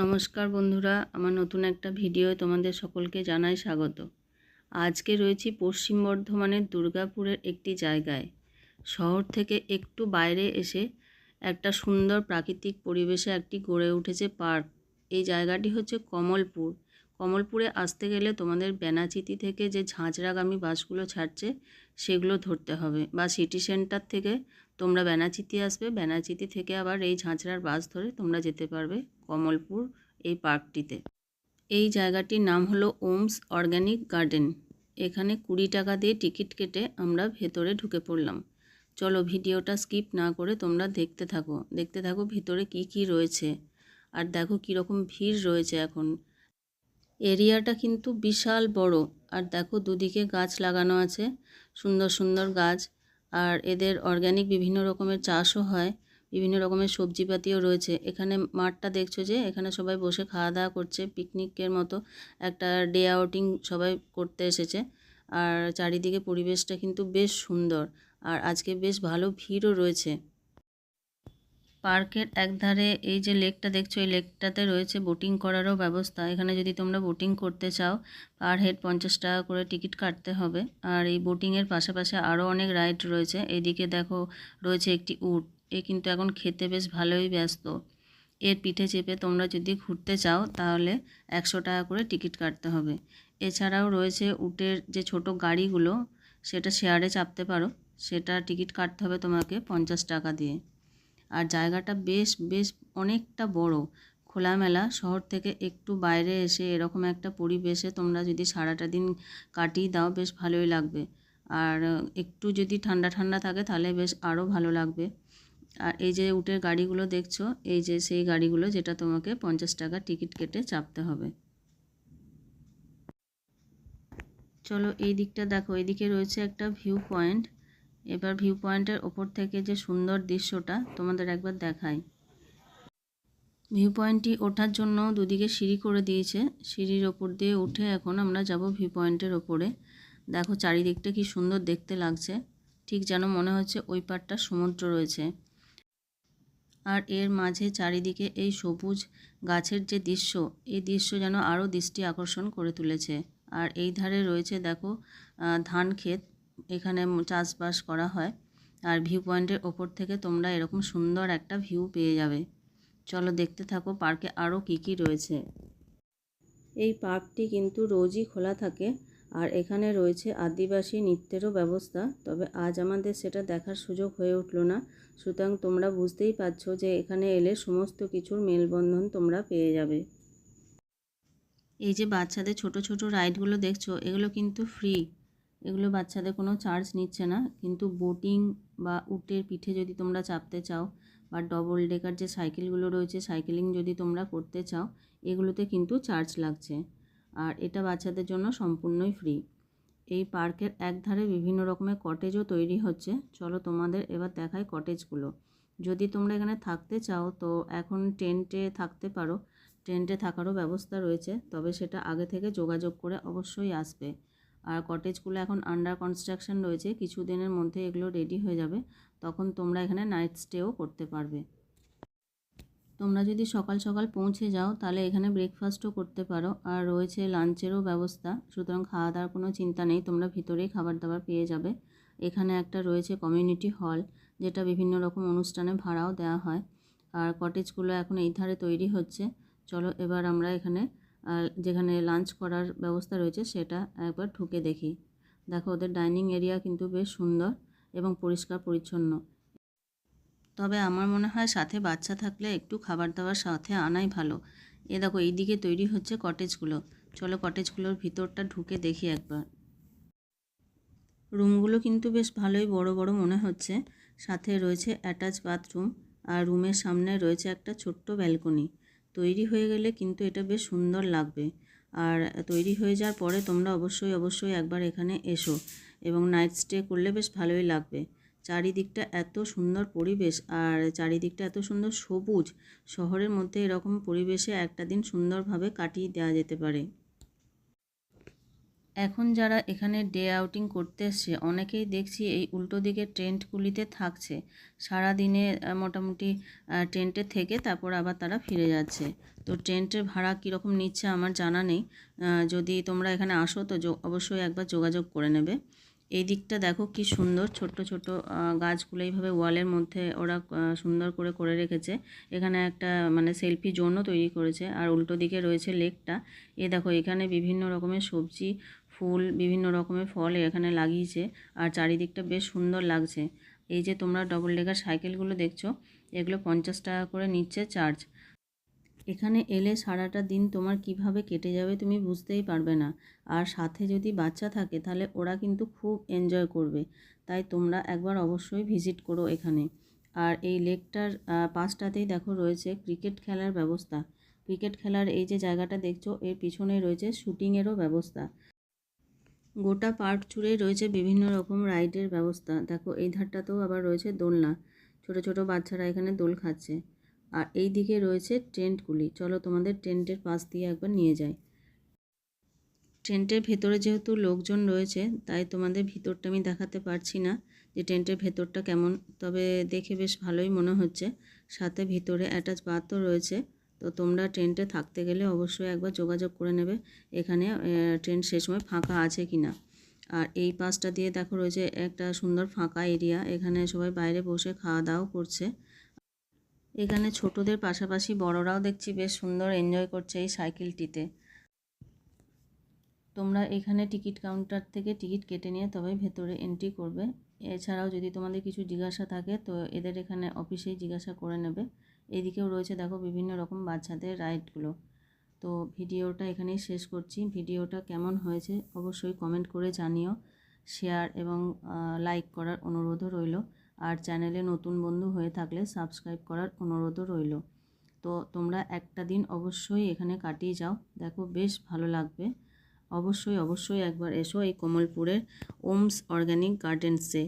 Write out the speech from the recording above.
নমস্কার বন্ধুরা, আমার নতুন একটা ভিডিও তোমাদের সকলকে জানাই স্বাগত। আজকে রয়েছি পশ্চিম বর্ধমানের দুর্গাপুরের একটি জায়গায়। শহর থেকে একটু বাইরে এসে একটা সুন্দর প্রাকৃতিক পরিবেশে একটি গড়ে উঠেছে পার্ক। এই জায়গাটি হচ্ছে কমলপুর। কমলপুরে আসতে গেলে তোমাদের বেনাচিতি থেকে যে ঝাঁঝরাগামী বাসগুলো ছাড়ছে সেগুলো ধরতে হবে, বা সিটি সেন্টার থেকে তোমরা বেনাচিতি আসবে, বেনাচিতি থেকে আবার এই ঝাঁঝরার বাস ধরে তোমরা যেতে পারবে কমলপুর এই পার্কটিতে। এই জায়গাটির নাম হলো ওমস অর্গ্যানিক গার্ডেন। এখানে 20 টাকা দিয়ে টিকিট কেটে আমরা ভেতরে ঢুকে পড়লাম। চলো ভিডিওটা স্কিপ না করে তোমরা দেখতে থাকো ভিতরে কি কি রয়েছে। আর দেখো কীরকম ভিড় রয়েছে এখন। এরিয়াটা কিন্তু বিশাল বড়। আর দেখো দুদিকে গাছ লাগানো আছে, সুন্দর সুন্দর গাছ। আর এদের অর্গ্যানিক বিভিন্ন রকমের চাষও হয়, বিভিন্ন রকমের সবজিপাতিও রয়েছে। এখানে মাঠটা দেখছো যে, এখানে সবাই বসে খাওয়া দাওয়া করছে, পিকনিকের মতো একটা ডে আউটিং সবাই করতে এসেছে। আর চারিদিকে পরিবেশটা কিন্তু বেশ সুন্দর, আর আজকে বেশ ভালো ভিড়ও রয়েছে। পার্কের একধারে এই যে লেকটা দেখছো, এই লেকটাতে রয়েছে বোটিং করারও ব্যবস্থা। এখানে যদি তোমরা বোটিং করতে চাও পার হেড 50 টাকা করে টিকিট কাটতে হবে। আর এই বোটিংয়ের পাশাপাশি আরও অনেক রাইড রয়েছে। এইদিকে দেখো রয়েছে একটি উট, এ কিন্তু এখন খেতে বেশ ভালোই ব্যস্ত। এর পিঠে চেপে তোমরা যদি ঘুরতে চাও তাহলে 100 টাকা করে টিকিট কাটতে হবে। এছাড়াও রয়েছে উটের যে ছোট গাড়িগুলো, সেটা শেয়ারে চাপতে পারো, সেটা টিকিট কাটতে হবে তোমাকে 50 টাকা দিয়ে। আর জায়গাটা বেশ বেশ অনেকটা বড়, খোলামেলা। শহর থেকে একটু বাইরে এসে এরকম একটা পরিবেশে তোমরা যদি সারাটা দিন কাটিয়ে দাও বেশ ভালোই লাগবে। আর একটু যদি ঠান্ডা ঠান্ডা থাকে তাহলে বেশ আরও ভালো লাগবে। আর এই যে উটের গাড়িগুলো দেখছো, এই যে সেই গাড়িগুলো, যেটা তোমাকে 50 টাকা টিকিট কেটে চাপতে হবে। চলো এই দিকটা দেখো, এইদিকে রয়েছে একটা ভিউ পয়েন্ট। এবার ভিউ পয়েন্টের ওপর থেকে যে সুন্দর দৃশ্যটা তোমাদের একবার দেখাই। ভিউ পয়েন্টটি ওঠার জন্য দুদিকে সিঁড়ি করে দিয়েছে। সিঁড়ির ওপর দিয়ে উঠে এখন আমরা যাব ভিউ পয়েন্টের ওপরে। দেখো চারিদিকটা কি সুন্দর দেখতে লাগছে, ঠিক যেন মনে হচ্ছে ওই পারটা সমুদ্র রয়েছে। আর এর মাঝে চারিদিকে এই সবুজ গাছের যে দৃশ্য, এই দৃশ্য যেন আরও দৃষ্টি আকর্ষণ করে তুলেছে। আর এই ধারে রয়েছে দেখো ধান ক্ষেত, এখানে চাষবাস করা হয়। আর ভিউ পয়েন্টের ওপর থেকে তোমরা এরকম সুন্দর একটা ভিউ পেয়ে যাবে। চলো দেখতে থাকো পার্কে আরও কি কি রয়েছে। এই পার্কটি কিন্তু রোজই খোলা থাকে। আর এখানে রয়েছে আদিবাসী নৃত্যেরও ব্যবস্থা, তবে আজ আমাদের সেটা দেখার সুযোগ হয়ে উঠল না। সুতরাং তোমরা বুঝতেই পারছো যে এখানে এলে সমস্ত কিছুর মেলবন্ধন তোমরা পেয়ে যাবে। এই যে বাচ্চাদের ছোট ছোট রাইডগুলো দেখছো, এগুলো কিন্তু ফ্রি। এগুলো বাচ্চাদের কোনো চার্জ নিচ্ছে না। কিন্তু বোটিং বা উটের পিঠে যদি তোমরা চাপতে চাও, বা ডবল ডেকার যে সাইকেলগুলো রয়েছে সাইকেলিং যদি তোমরা করতে চাও, এগুলোতে কিন্তু চার্জ লাগছে। আর এটা বাচ্চাদের জন্য সম্পূর্ণই ফ্রি। এই পার্কের একধারে বিভিন্ন রকমের কটেজও তৈরি হচ্ছে। চলো তোমাদের এবার দেখাই কটেজগুলো। যদি তোমরা এখানে থাকতে চাও তো এখন টেন্টে থাকতে পারো, টেন্টে থাকারও ব্যবস্থা রয়েছে, তবে সেটা আগে থেকে যোগাযোগ করে অবশ্যই আসবে। আর কটেজগুলো এখন আন্ডার কনস্ট্রাকশন রয়েছে, কিছুদিনের মধ্যে এগুলো রেডি হয়ে যাবে, তখন তোমরা এখানে নাইট স্টেও করতে পারবে। তোমরা যদি সকাল সকাল পৌঁছে যাও তাহলে এখানে ব্রেকফাস্টও করতে পারো, আর রয়েছে লাঞ্চেরও ব্যবস্থা। সুতরাং খাওয়া দাওয়ার কোনো চিন্তা নেই, তোমরা ভিতরেই খাবার দাবার পেয়ে যাবে। এখানে একটা রয়েছে কমিউনিটি হল, যেটা বিভিন্ন রকম অনুষ্ঠানে ভাড়াও দেওয়া হয়। আর কটেজগুলো এখন এই ধারে তৈরি হচ্ছে। চলো এবার আমরা এখানে যেখানে লাঞ্চ করার ব্যবস্থা রয়েছে সেটা একবার ঢুকে দেখি। দেখো ওদের ডাইনিং এরিয়া কিন্তু বেশ সুন্দর এবং পরিষ্কার পরিচ্ছন্ন। তবে আমার মনে হয় সাথে বাচ্চা থাকলে একটু খাবার দাবার সাথে আনাই ভালো। এ দেখো এইদিকে তৈরি হচ্ছে কটেজগুলো। চলো কটেজগুলোর ভিতরটা ঢুকে দেখি একবার। রুমগুলো কিন্তু বেশ ভালোই বড় বড় মনে হচ্ছে। সাথে রয়েছে অ্যাটাচ বাথরুম, আর রুমের সামনে রয়েছে একটা ছোট্ট ব্যালকনি। তৈরি হয়ে গেলে কিন্তু এটা বেশ সুন্দর লাগবে। আর তৈরি হয়ে যাওয়ার পরে তোমরা অবশ্যই একবার এখানে এসো, এবং নাইট স্টে করলে বেশ ভালোই লাগবে। চারিদিকটা এত সুন্দর পরিবেশ, আর চারিদিকটা এত সুন্দর সবুজ। শহরের মধ্যে এরকম পরিবেশে একটা দিন সুন্দরভাবে কাটিয়ে দেওয়া যেতে পারে। এখন যারা এখানে ডে আউটিং করতে এসছে অনেকেই দেখছি এই উল্টো দিকের টেন্টগুলিতে থাকছে, সারাদিনে মোটামুটি টেন্টে থেকে তারপর আবার তারা ফিরে যাচ্ছে। তো টেন্টের ভাড়া কীরকম নিচ্ছে আমার জানা নেই, যদি তোমরা এখানে আসো তো অবশ্যই একবার যোগাযোগ করে নেবে। এই দিকটা দেখো কি সুন্দর, ছোট্ট ছোট গাছগুলো এইভাবে ওয়ালের মধ্যে ওরা সুন্দর করে করে রেখেছে। এখানে একটা মানে সেলফি জোনও তৈরি করেছে। আর উল্টো দিকে রয়েছে লেকটা। এ দেখো এখানে বিভিন্ন রকমের সবজি, ফুল, বিভিন্ন রকমের ফল এখানে লাগিয়েছে। আর চারিদিকটা বেশ সুন্দর লাগছে। এই যে তোমরা ডবল ডেকার সাইকেলগুলো দেখছো, এগুলো 50 টাকা করে নিচ্ছে চার্জ। এখানে এলে সারাটা দিন তোমার কিভাবে কেটে যাবে তুমি বুঝতেই পারবে না। আর সাথে যদি বাচ্চা থাকে তাহলে ওরা কিন্তু খুব এনজয় করবে। তাই তোমরা একবার অবশ্যই ভিজিট করো এখানে। আর এই লেকটার পাশটাতেই দেখো রয়েছে ক্রিকেট খেলার ব্যবস্থা। ক্রিকেট খেলার এই যে জায়গাটা দেখছো এর পিছনে রয়েছে শুটিংয়েরও ব্যবস্থা। গোটা পার্ক জুড়েই রয়েছে বিভিন্ন রকম রাইডের ব্যবস্থা। দেখো এই ধারটাতেও আবার রয়েছে দোলনা, ছোট ছোট বাচ্চারা এখানে দোল খাচ্ছে। আর এই দিকে রয়েছে টেন্টগুলি। চলো তোমাদের টেন্টের পাশ দিয়ে একবার নিয়ে যাই। টেন্টের ভেতরে যেহেতু লোকজন রয়েছে তাই তোমাদের ভিতরটা আমি দেখাতে পারছি না যে টেন্টের ভেতরটা কেমন, তবে দেখে বেশ ভালোই মনে হচ্ছে। সাথে ভিতরে অ্যাটাচ বাথও রয়েছে। তো তোমরা টেন্টে থাকতে গেলে অবশ্যই একবার যোগাযোগ করে নেবে এখানে টেন্ট সে সময় ফাঁকা আছে কি না। আর এই পাশটা দিয়ে দেখো রয়েছে একটা সুন্দর ফাঁকা এরিয়া, এখানে সবাই বাইরে বসে খাওয়া দাওয়া করছে। এখানে ছোটদের পাশাপাশি বড়রাও দেখছি বেশ সুন্দর এনজয় করছে এই সাইকেলটিতে। তোমরা এখানে টিকিট কাউন্টার থেকে টিকিট কেটে নিয়ে তবে ভেতরে এন্ট্রি করবে। এছাড়াও যদি তোমাদের কিছু জিজ্ঞাসা থাকে তো এদের এখানে অফিসেই জিজ্ঞাসা করে নেবে। এদিকেও রয়েছে দেখো বিভিন্ন রকম বাচ্চাদের রাইডগুলো। তো ভিডিওটা এখানেই শেষ করছি। ভিডিওটা কেমন হয়েছে অবশ্যই কমেন্ট করে জানিও। শেয়ার এবং লাইক করার অনুরোধও রইল। আর চ্যানেলে নতুন বন্ধু হয়ে থাকলে সাবস্ক্রাইব করার অনুরোধও রইল। তো তোমরা একটা দিন অবশ্যই এখানে কাটিয়ে যাও, দেখো বেশ ভালো লাগবে। অবশ্যই অবশ্যই একবার এসো এই কমলপুরের ওমস অর্গ্যানিক গার্ডেন্সে।